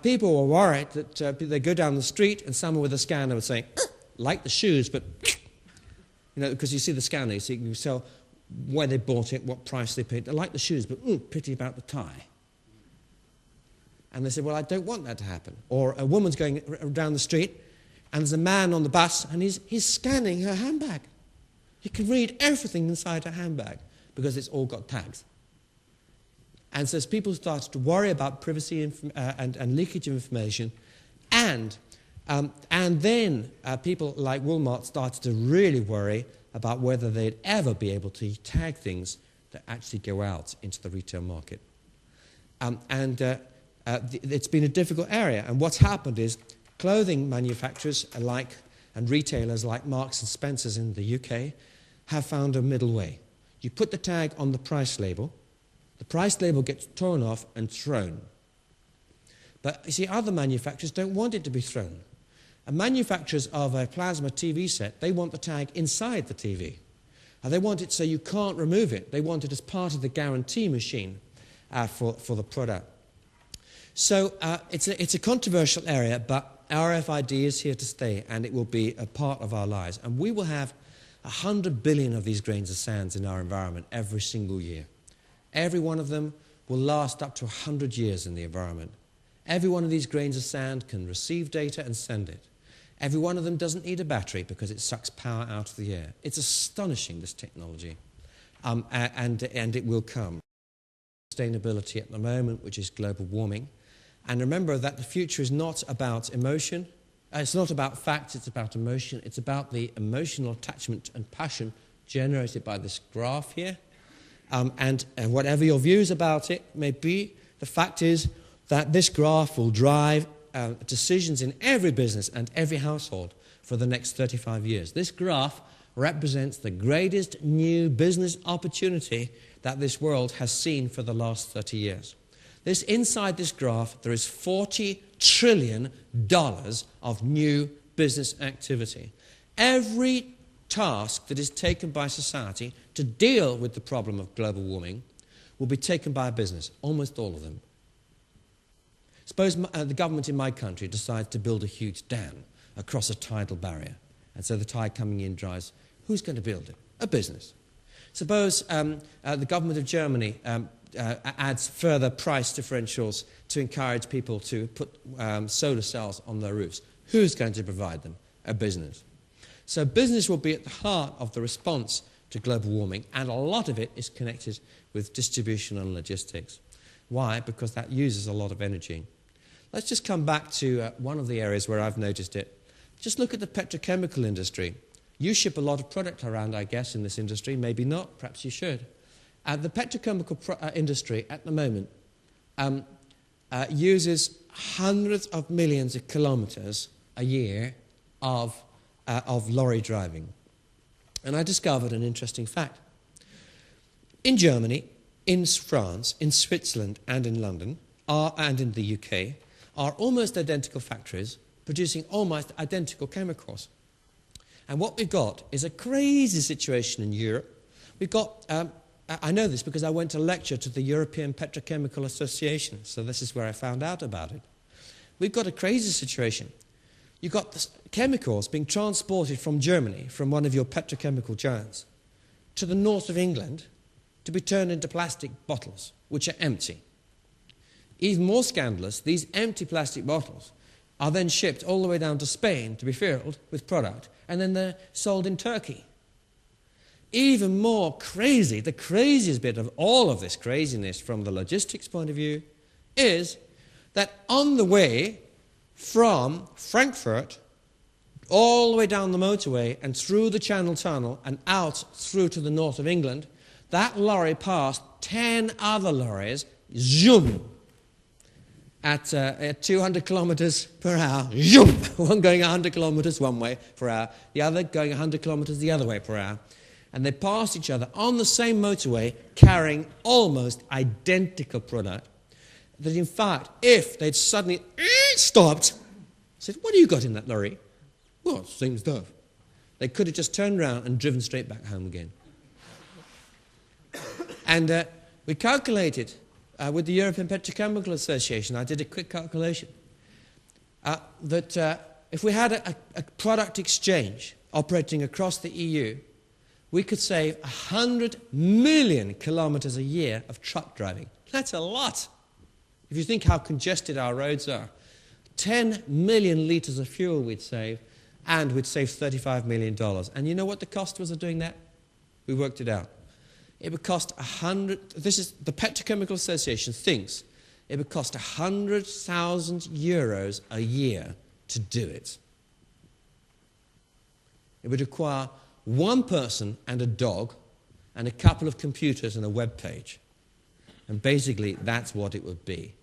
people were worried that they go down the street and someone with a scanner would say, like the shoes, but, you know, because you see the scanner, so you can tell where they bought it, what price they paid. They like the shoes, but pity about the tie. And they said, well, I don't want that to happen. Or a woman's going down the street, and there's a man on the bus, and he's scanning her handbag. He can read everything inside her handbag, because it's all got tags. And so as people started to worry about privacy and leakage of information, and then people like Walmart started to really worry about whether they'd ever be able to tag things that actually go out into the retail market. It's been a difficult area, and what's happened is clothing manufacturers and retailers like Marks and Spencer's in the UK have found a middle way. You put the tag on the price label gets torn off and thrown. But you see, other manufacturers don't want it to be thrown. And manufacturers of a plasma TV set, they want the tag inside the TV. They want it so you can't remove it. They want it as part of the guarantee machine for the product. So it's a controversial area, but RFID is here to stay, and it will be a part of our lives. And we will have 100 billion of these grains of sand in our environment every single year. Every one of them will last up to 100 years in the environment. Every one of these grains of sand can receive data and send it. Every one of them doesn't need a battery because it sucks power out of the air. It's astonishing, this technology, and it will come. Sustainability at the moment, which is global warming. And remember that the future is not about emotion. It's not about facts, it's about emotion. It's about the emotional attachment and passion generated by this graph here. And whatever your views about it may be, the fact is that this graph will drive decisions in every business and every household for the next 35 years. This graph represents the greatest new business opportunity that this world has seen for the last 30 years. Inside this graph, there is $40 trillion of new business activity. Every task that is taken by society to deal with the problem of global warming will be taken by a business, almost all of them. Suppose the government in my country decides to build a huge dam across a tidal barrier, and so the tide coming in drives. Who's going to build it? A business. Suppose the government of Germany adds further price differentials to encourage people to put solar cells on their roofs. Who's going to provide them? A business. So business will be at the heart of the response to global warming, and a lot of it is connected with distribution and logistics. Why? Because that uses a lot of energy. Let's just come back to one of the areas where I've noticed it. Just look at the petrochemical industry. You ship a lot of product around, I guess, in this industry. Maybe not. Perhaps you should. The petrochemical industry at the moment uses hundreds of millions of kilometres a year of lorry driving. And I discovered an interesting fact. In Germany, in France, in Switzerland and in London, and in the UK, are almost identical factories producing almost identical chemicals. And what we've got is a crazy situation in Europe. We've got, I know this because I went to lecture to the European Petrochemical Association, so this is where I found out about it. We've got a crazy situation. You've got the chemicals being transported from Germany, from one of your petrochemical giants, to the north of England to be turned into plastic bottles, which are empty. Even more scandalous, these empty plastic bottles are then shipped all the way down to Spain to be filled with product, and then they're sold in Turkey. even more crazy, the craziest bit of all of this craziness from the logistics point of view, is that on the way from Frankfurt all the way down the motorway and through the Channel Tunnel and out through to the north of England, that lorry passed 10 other lorries, zoom, at 200 kilometers per hour, zoom, one going 100 kilometers one way per hour, the other going 100 kilometers the other way per hour. And they passed each other on the same motorway carrying almost identical product, that in fact, if they'd suddenly stopped, said, what have you got in that lorry? Well, same stuff. They could have just turned around and driven straight back home again. And we calculated with the European Petrochemical Association, I did a quick calculation, that if we had a product exchange operating across the EU, we could save 100 million kilometers a year of truck driving. That's a lot. If you think how congested our roads are, 10 million litres of fuel we'd save, and we'd save $35 million. And you know what the cost was of doing that? We worked it out. It would cost this is the Petrochemical Association thinks it would cost 100,000 euros a year to do it. It would require one person and a dog and a couple of computers and a web page. And basically, that's what it would be.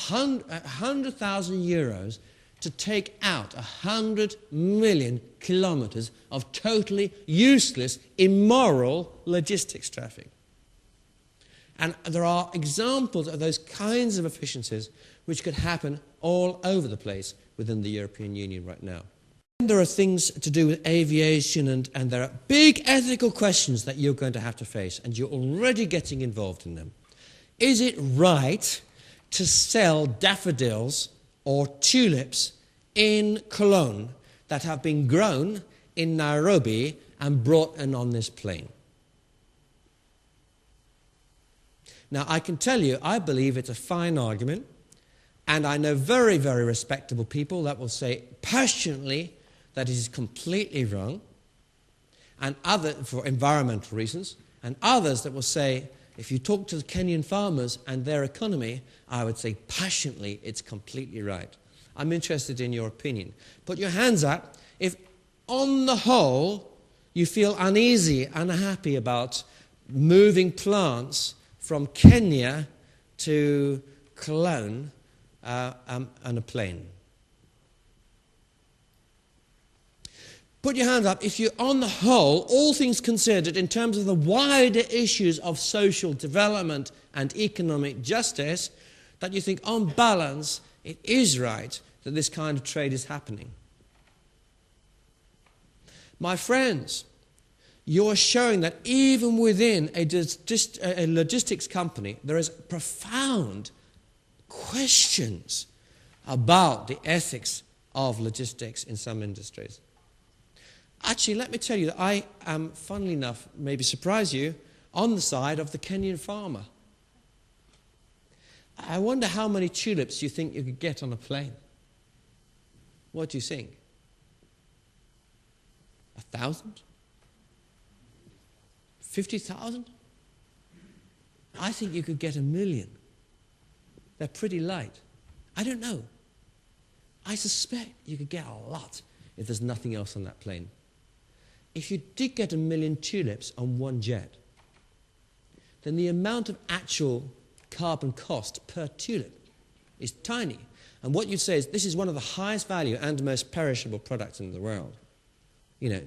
100,000 euros to take out 100 million kilometers of totally useless, immoral logistics traffic. And there are examples of those kinds of efficiencies which could happen all over the place within the European Union right now. There are things to do with aviation, and there are big ethical questions that you're going to have to face, and you're already getting involved in them. Is it right to sell daffodils or tulips in Cologne that have been grown in Nairobi and brought in on this plane? Now, I can tell you, I believe it's a fine argument, and I know very, very respectable people that will say passionately that it is completely wrong, and for environmental reasons, and others that will say, if you talk to the Kenyan farmers and their economy, I would say passionately it's completely right. I'm interested in your opinion. Put your hands up if, on the whole, you feel uneasy, unhappy about moving plants from Kenya to Cologne on a plane. Put your hand up if you, on the whole, all things considered, in terms of the wider issues of social development and economic justice, that you think, on balance, it is right that this kind of trade is happening. My friends, you're showing that even within a logistics company, there is profound questions about the ethics of logistics in some industries. Actually, let me tell you that I am, funnily enough, maybe surprise you, on the side of the Kenyan farmer. I wonder how many tulips you think you could get on a plane. What do you think? 1,000? 50,000? I think you could get 1 million. They're pretty light. I don't know. I suspect you could get a lot if there's nothing else on that plane. If you did get 1 million tulips on one jet, then the amount of actual carbon cost per tulip is tiny. And what you'd say is, this is one of the highest value and most perishable products in the world. You know,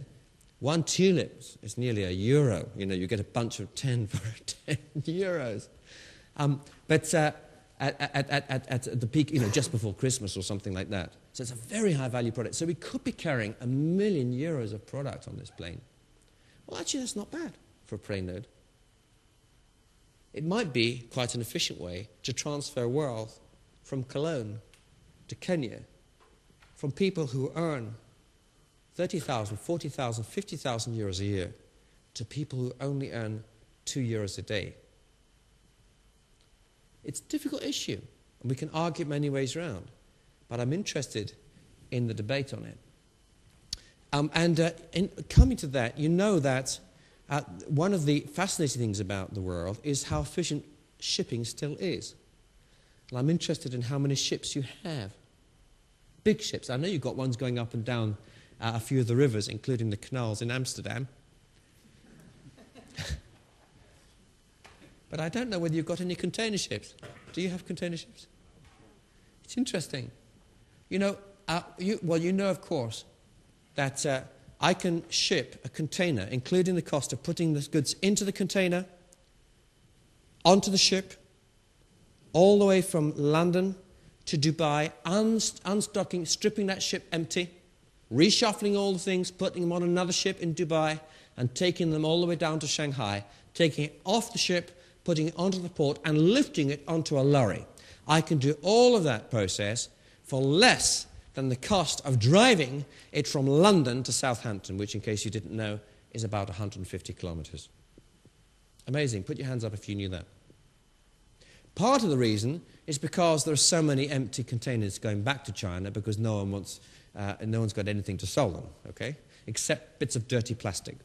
one tulip is nearly €1. You know, you get a bunch of 10 for 10 euros. But at the peak, you know, just before Christmas or something like that. So it's a very high value product. So we could be carrying €1 million of product on this plane. Well, actually, that's not bad for a plane load. It might be quite an efficient way to transfer wealth from Cologne to Kenya, from people who earn 30,000, 40,000, 50,000 euros a year to people who only earn €2 a day. It's a difficult issue, and we can argue many ways around, but I'm interested in the debate on it. In coming to that, you know that one of the fascinating things about the world is how efficient shipping still is. And I'm interested in how many ships you have. Big ships. I know you've got ones going up and down a few of the rivers, including the canals in Amsterdam. But I don't know whether you've got any container ships. Do you have container ships? It's interesting. You know, you know, of course, that I can ship a container, including the cost of putting the goods into the container, onto the ship, all the way from London to Dubai, unstocking, stripping that ship empty, reshuffling all the things, putting them on another ship in Dubai, and taking them all the way down to Shanghai, taking it off the ship, putting it onto the port, and lifting it onto a lorry. I can do all of that process for less than the cost of driving it from London to Southampton, which, in case you didn't know, is about 150 kilometres. Amazing. Put your hands up if you knew that. Part of the reason is because there are so many empty containers going back to China because no one's got anything to sell them, okay, except bits of dirty plastic.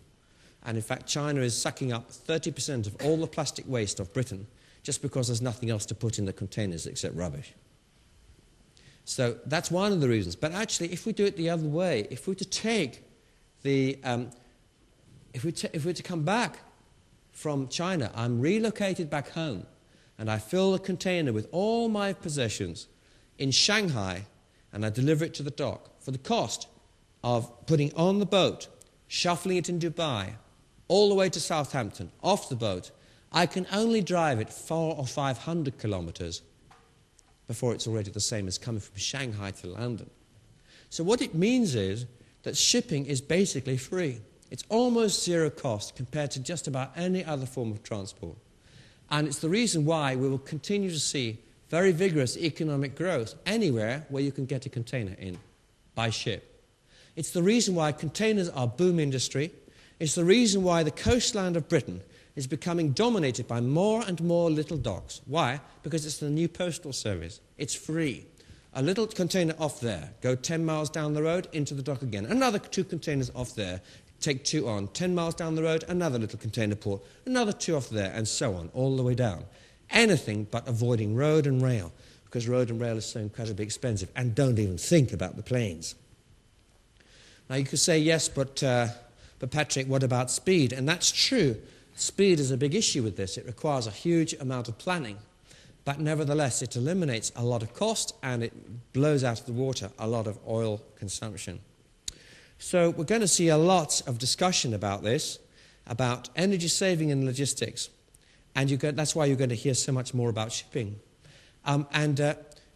And in fact, China is sucking up 30% of all the plastic waste of Britain just because there's nothing else to put in the containers except rubbish. So that's one of the reasons. But actually, if we do it the other way, if we were to take the, if we were to come back from China, I'm relocated back home, and I fill the container with all my possessions in Shanghai, and I deliver it to the dock for the cost of putting on the boat, shuffling it in Dubai, all the way to Southampton, off the boat. I can only drive it 400 or 500 kilometres before it's already the same as coming from Shanghai to London. So what it means is that shipping is basically free. It's almost zero cost compared to just about any other form of transport. And it's the reason why we will continue to see very vigorous economic growth anywhere where you can get a container in by ship. It's the reason why containers are boom industry. It's the reason why the coastline of Britain is becoming dominated by more and more little docks. Why? Because it's the new postal service. It's free. A little container off there, go 10 miles down the road, into the dock again. Another 2 containers off there, take 2 on. 10 miles down the road, another little container port, another 2 off there, and so on, all the way down. Anything but avoiding road and rail, because road and rail is so incredibly expensive, and don't even think about the planes. Now you could say, yes, but Patrick, what about speed? And that's true. Speed is a big issue with this. It requires a huge amount of planning. But nevertheless, it eliminates a lot of cost and it blows out of the water a lot of oil consumption. So we're going to see a lot of discussion about this, about energy saving in logistics. And that's why you're going to hear so much more about shipping. And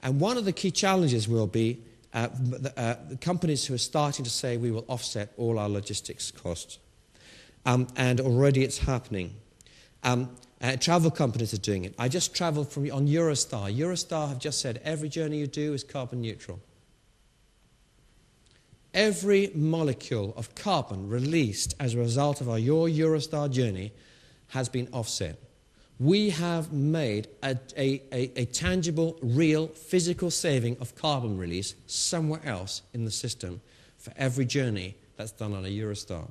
one of the key challenges will be the companies who are starting to say we will offset all our logistics costs. And already it's happening. Travel companies are doing it. I just travelled on Eurostar. Eurostar have just said every journey you do is carbon neutral. Every molecule of carbon released as a result of your Eurostar journey has been offset. We have made a tangible, real, physical saving of carbon release somewhere else in the system for every journey that's done on a Eurostar.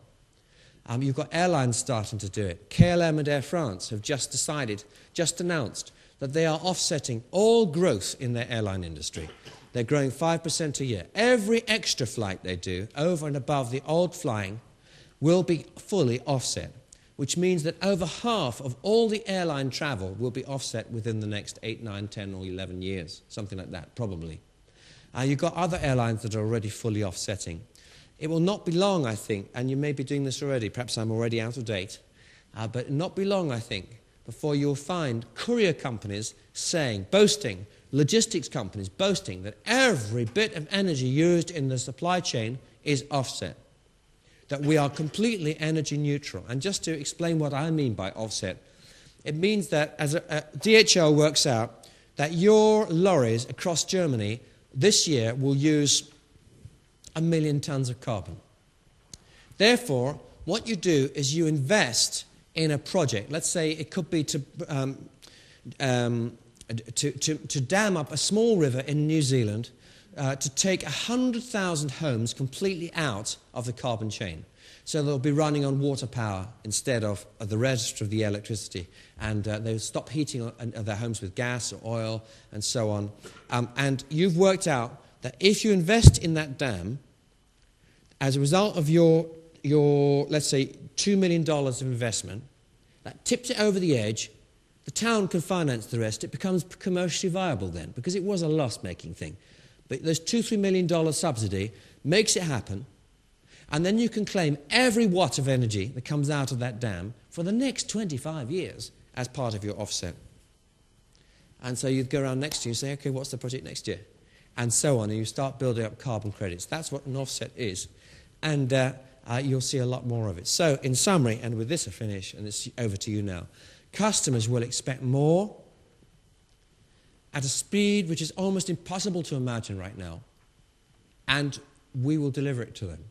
You've got airlines starting to do it. KLM and Air France have just announced that they are offsetting all growth in their airline industry. They're growing 5% a year. Every extra flight they do, over and above the old flying, will be fully offset, which means that over half of all the airline travel will be offset within the next 8, 9, 10 or 11 years, something like that, probably. You've got other airlines that are already fully offsetting. It will not be long, I think, and you may be doing this already, perhaps I'm already out of date, but not be long, I think, before you'll find courier companies boasting, logistics companies boasting that every bit of energy used in the supply chain is offset, that we are completely energy neutral. And just to explain what I mean by offset, it means that as DHL works out that your lorries across Germany this year will use 1 million tons of carbon. Therefore, what you do is you invest in a project. Let's say it could be to dam up a small river in New Zealand to take 100,000 homes completely out of the carbon chain. So they'll be running on water power instead of the rest of the electricity. And they'll stop heating their homes with gas or oil and so on. And you've worked out that if you invest in that dam, as a result of your let's say, $2 million of investment, that tips it over the edge, the town can finance the rest. It becomes commercially viable then, because it was a loss-making thing. But those $2-3 million subsidy makes it happen, and then you can claim every watt of energy that comes out of that dam for the next 25 years as part of your offset. And so you'd go around next year and say, okay, what's the project next year? And so on, and you start building up carbon credits. That's what an offset is. And you'll see a lot more of it. So, in summary, and with this I finish, and it's over to you now, customers will expect more at a speed which is almost impossible to imagine right now, and we will deliver it to them.